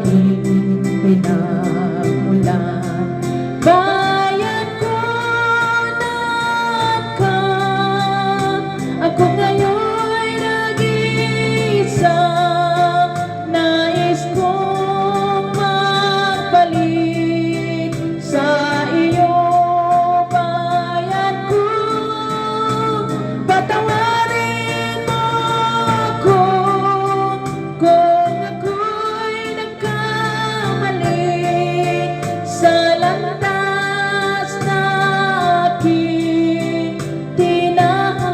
aking pinagmulan. Bayan ko ka, ako ngayon'y nag-iisa. Nais kong magbalik sa iyo, bayan ko. Patawarin mo ako kung ako'y nagkamali sa landas na aking tinahan.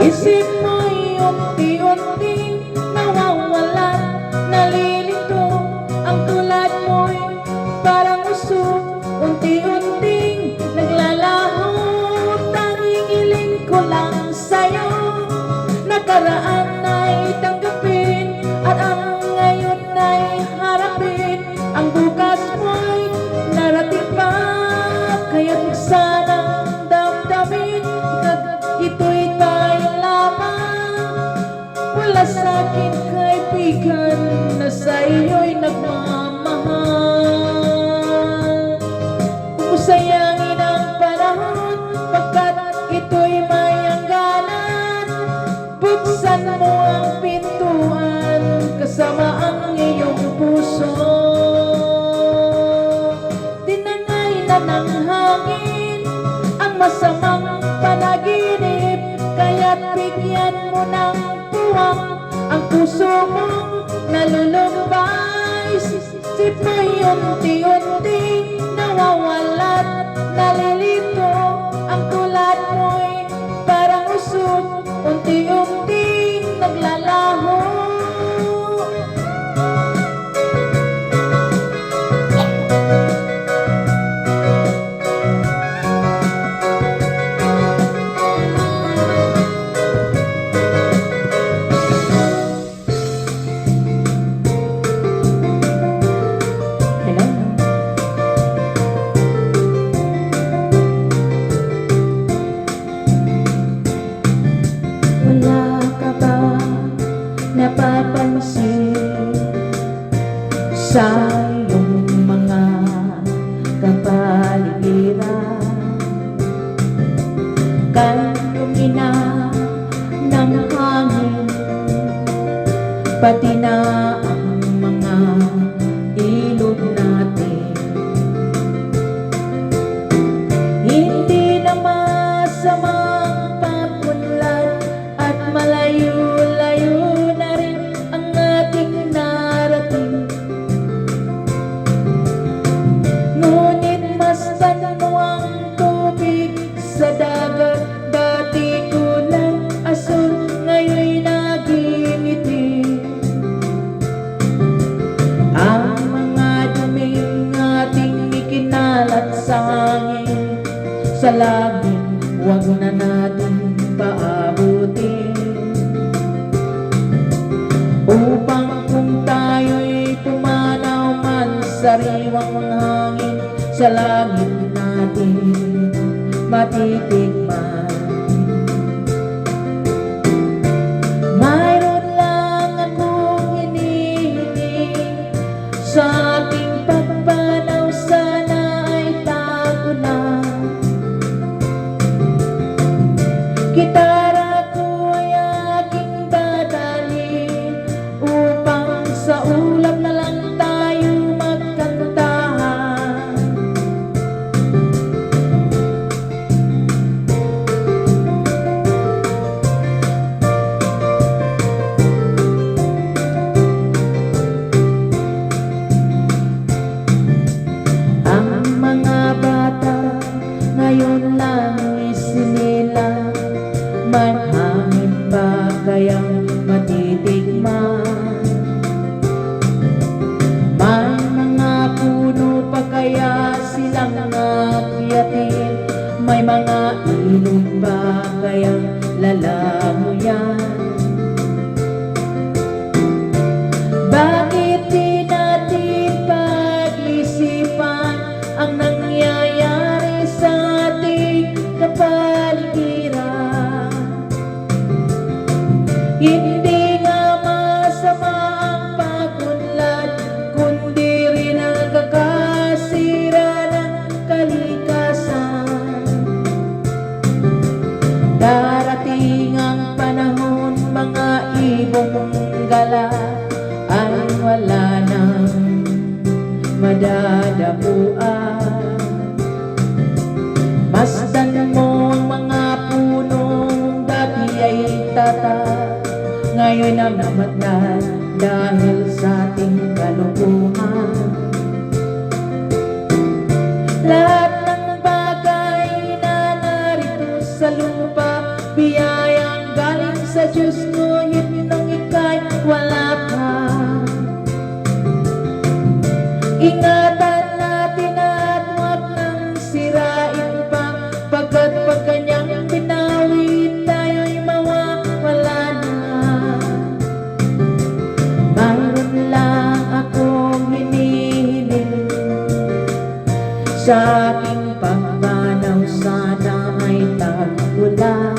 Isip mo'y unti-unting nawawala, nalilito. Ang tulad mo'y parang usok, unti-unting naglalaho. Tanging hiling ko lang sa'yo, nakaraan ay tanggapin, at ang ngayon ay harapin. Ang bukas mo'y narating pa, kaya't sanang damdamin ito'y wala sa'kin kaibigan na sa iyo'y nagmamahal. Huwag mo sayangin ang panahon, pagkat ito'y may hangganan. Buksan mo ang pintuan kasama ang iyong puso. Tinangay na ng hangin ang masamang panaginip, kaya't bigyan mo ng ang puso mong nalulumbay. Isip mo'y unti-unting nawawala't nalilito. Ang tulad mo'y parang usok, unti-unting naglalaho. Wala ka ba napapansin sa iyong mga kapaligiran? Kanlumina ng hangin, pati na ang mga ilog natin. Hindi na masamang pagpunlan, at malayo-layo na rin ang ating narating. Ngunit masdan mo ang tubig sa dagat. Dati kulay asul, ngayon'y naging itim. Ang mga duming ating ikinalat sa hangin, sa langit huwag na natin paabutin, upang kung tayo'y pumanaw man sa sariwang hangin, sa langit natin matitikman. Mayroon lang akong hinihiling, sa aking pagpanaw sana ay tago na. Gitara ko ay aking dadalhin, upang sa ulap na lang tayo magkantahan. Hindi nga masama ang pagunlad, kundi rin ang kakasira ng kalikasan. Darating ang panahon, mga ibong gala ay wala nang madadapuan. Masdan mo ang mga punong dati ay tatat, ngayon ang namatay dahil sa ating kalukuhan. Lahat ng bagay na narito sa lupa, biyayang galing sa Diyos, ngunit nung ika'y wala pa. Ingatan natin at huwag nang sirain pa, pagkat pag kanyang binawi, tayo'y mawawala na. Mayroon lang akong hinihiling sa aking pagmanaw, sana ay tagulan.